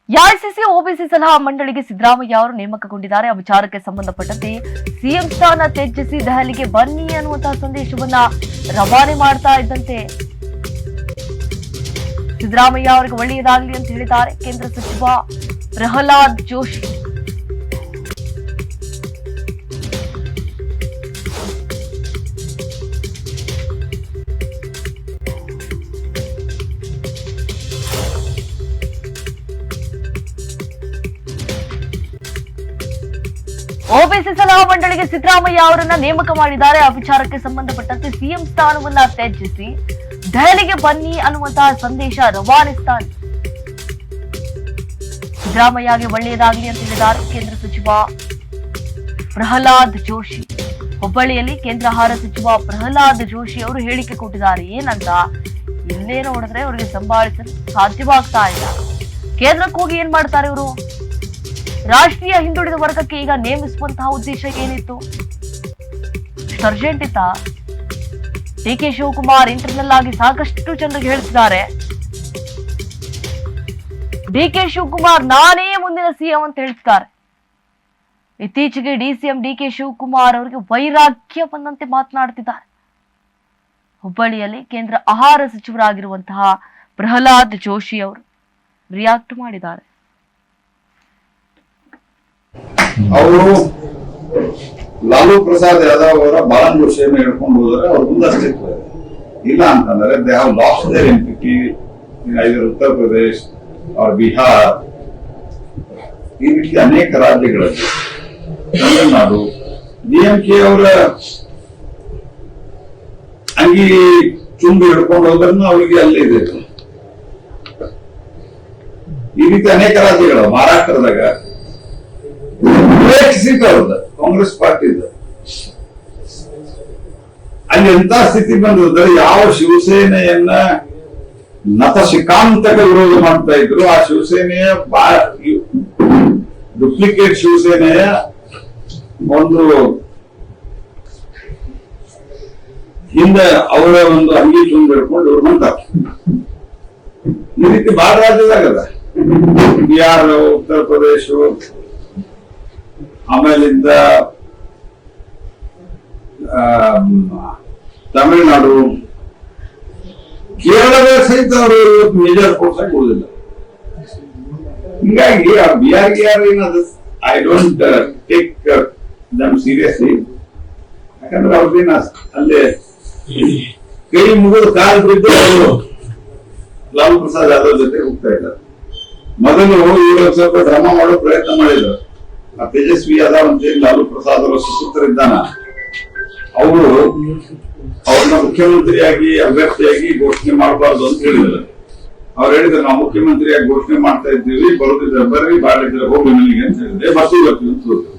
AICC OBC ಸಲಹಾ ಮಂಡಳಿಗೆ ಸಿದ್ದರಾಮಯ್ಯ ಅವರು ನೇಮಕಗೊಂಡಿದ್ದಾರೆ. ಆ ವಿಚಾರಕ್ಕೆ ಸಂಬಂಧಪಟ್ಟಂತೆ ಸಿಎಂ ಸ್ಥಾನ ತ್ಯಜಿಸಿ ದೆಹಲಿಗೆ ಬನ್ನಿ ಅನ್ನುವಂತಹ ಸಂದೇಶವನ್ನ ರವಾನೆ ಮಾಡ್ತಾ ಇದ್ದಂತೆ ಸಿದ್ದರಾಮಯ್ಯ ಅವರಿಗೆ ಒಳ್ಳೆಯದಾಗಲಿ ಅಂತ ಹೇಳಿದ್ದಾರೆ ಕೇಂದ್ರ ಸಚಿವ ಪ್ರಹ್ಲಾದ್ ಜೋಶಿ. ಓಬಿಸಿ ಸಲಹಾ ಮಂಡಳಿಗೆ ಸಿದ್ದರಾಮಯ್ಯ ಅವರನ್ನ ನೇಮಕ ಮಾಡಿದ್ದಾರೆ. ಆ ವಿಚಾರಕ್ಕೆ ಸಂಬಂಧಪಟ್ಟಂತೆ ಸಿಎಂ ಸ್ಥಾನವನ್ನ ತ್ಯಜಿಸಿ ದೆಹಲಿಗೆ ಬನ್ನಿ ಅನ್ನುವಂತಹ ಸಂದೇಶ ರವಾನಿಸ್ತಾರೆ. ಸಿದ್ದರಾಮಯ್ಯಗೆ ಒಳ್ಳೆಯದಾಗಲಿ ಅಂತ ಹೇಳಿದ್ದಾರೆ ಕೇಂದ್ರ ಸಚಿವ ಪ್ರಹ್ಲಾದ್ ಜೋಶಿ. ಹುಬ್ಬಳ್ಳಿಯಲ್ಲಿ ಕೇಂದ್ರ ಆಹಾರ ಸಚಿವ ಪ್ರಹ್ಲಾದ್ ಜೋಶಿ ಅವರು ಹೇಳಿಕೆ ಕೊಟ್ಟಿದ್ದಾರೆ. ಏನಂತ ಇಲ್ಲೇ ನೋಡಿದ್ರೆ ಅವರಿಗೆ ಸಂಭಾಳಿಸಲು ಸಾಧ್ಯವಾಗ್ತಾ ಇಲ್ಲ. ಕೇಂದ್ರಕ್ಕೆ ಹೋಗಿ ಏನ್ ಮಾಡ್ತಾರೆ ಇವರು? ರಾಷ್ಟ್ರೀಯ ಹಿಂದುಳಿದ ವರ್ಗಕ್ಕೆ ಈಗ ನೇಮಿಸುವಂತಹ ಉದ್ದೇಶ ಏನಿತ್ತು? ಅರ್ಜೆಂಟ್ ಇತ್ತ? ಡಿಕೆ ಶಿವಕುಮಾರ್ ಇಂಟರ್ನಲ್ ಆಗಿ ಸಾಕಷ್ಟು ಜನರಿಗೆ ಹೇಳ್ತಿದ್ದಾರೆ. ಡಿಕೆ ಶಿವಕುಮಾರ್ ನಾನೇ ಮುಂದಿನ ಸಿಎಂ ಅಂತ ಹೇಳ್ತಿದ್ದಾರೆ. ಇತ್ತೀಚೆಗೆ ಡಿಸಿಎಂ ಡಿಕೆ ಶಿವಕುಮಾರ್ ಅವರಿಗೆ ವೈರಾಗ್ಯ ಬಂದಂತೆ ಮಾತನಾಡ್ತಿದ್ದಾರೆ. ಹುಬ್ಬಳ್ಳಿಯಲ್ಲಿ ಕೇಂದ್ರ ಆಹಾರ ಸಚಿವರಾಗಿರುವಂತಹ ಪ್ರಹ್ಲಾದ್ ಜೋಶಿ ಅವರು ರಿಯಾಕ್ಟ್ ಮಾಡಿದ್ದಾರೆ. ಅವರು ಲಾಲೂ ಪ್ರಸಾದ್ ಯಾದವ್ ಅವರ ಬಾಲನ್ ಜೋಶಿಯನ್ನು ಹೇಳ್ಕೊಂಡು ಹೋದರೆ ಅವ್ರ ಮುಂದಸ್ತಿತ್ವ ಇಲ್ಲ ಅಂತಂದ್ರೆ they have lost their entity in either Uttar Pradesh R Bihar, ಈ ರೀತಿ ಅನೇಕ ರಾಜ್ಯಗಳಲ್ಲಿ, ತಮಿಳುನಾಡು ಡಿಎಂಕೆ ಅವರ ಅಂಗಿ ಚುಂಬಿ ಹಿಡ್ಕೊಂಡು ಹೋದ್ರೂ ಅವರಿಗೆ ಅಲ್ಲೇ ಇದೆ. ಈ ರೀತಿ ಅನೇಕ ರಾಜ್ಯಗಳು, ಮಹಾರಾಷ್ಟ್ರದಾಗ ಸೀಟ್ ಅವ್ರದ್ದು ಕಾಂಗ್ರೆಸ್ ಪಾರ್ಟಿ ಅಲ್ಲಿ ಎಂತ ಸ್ಥಿತಿ ಬಂದ್ರೆ ಯಾವ ಶಿವಸೇನೆಯನ್ನ ನತಶಿಕಾಂತಕ ವಿರೋಧ ಮಾಡ್ತಾ ಇದ್ರು, ಆ ಶಿವಸೇನೆಯ ಡುಪ್ಲಿಕೇಟ್ ಶಿವಸೇನೆಯ ಒಂದು ಹಿಂದೆ ಅವರ ಒಂದು ಅಂಗಿ ಚುಂಬಿ ಹಿಡ್ಕೊಂಡು ಇವ್ರು ಮಾಡ್ತಾರೆ. ಈ ರೀತಿ ಬಹಳ ರಾಜ್ಯದಾಗದ, ಬಿಹಾರ, ಉತ್ತರ ಪ್ರದೇಶ, ಆಮೇಲಿಂದ ತಮಿಳುನಾಡು, ಕೇರಳದ ಸಹಿತ ಅವರು ಮೇಜರ್ ಫೋರ್ಸ್ ಆಗಿ ಉಳಿದಿಲ್ಲ. ಹೀಗಾಗಿ ಬಿಆರ್ ಏನದು I don't take them seriously. ಯಾಕಂದ್ರೆ ಅವ್ರದ್ದೇನ ಅಲ್ಲೇ ಕೈ ಮುಗಿದು ಕಾಲು ಬಿದ್ದು ಅವರು ಲಾಲೂ ಪ್ರಸಾದ್ ಯಾದವ್ ಜೊತೆ ಹೋಗ್ತಾ ಇದ್ದಾರೆ. ಮೊದಲು ಇವರು ಸ್ವಲ್ಪ ಡ್ರಾಮಾ ಮಾಡೋ ಪ್ರಯತ್ನ ಮಾಡಿದ್ರು. ತೇಜಸ್ವಿ ಯಾದವ್ ಅಂತೇಳಿ ಲಾಲೂ ಪ್ರಸಾದ್ ಅವರ ಸುಪುತ್ರರಿದ್ದಾನ, ಅವರು ಅವ್ರನ್ನ ಮುಖ್ಯಮಂತ್ರಿಯಾಗಿ ಅಭ್ಯರ್ಥಿಯಾಗಿ ಘೋಷಣೆ ಮಾಡಬಾರ್ದು ಅಂತ ಹೇಳಿದ್ರು. ಅವ್ರು ಹೇಳಿದ್ರು ನಾವು ಮುಖ್ಯಮಂತ್ರಿಯಾಗಿ ಘೋಷಣೆ ಮಾಡ್ತಾ ಇದ್ದೀವಿ, ಬರೋದಿದ್ರೆ ಬರ್ರಿ, ಬಾಳಿದ್ರೆ ಹೋಗಿ ನನಗೆ ಅಂತ ಹೇಳಿದ್ರೆ ಬರ್ತೀವಿ ಅಂತ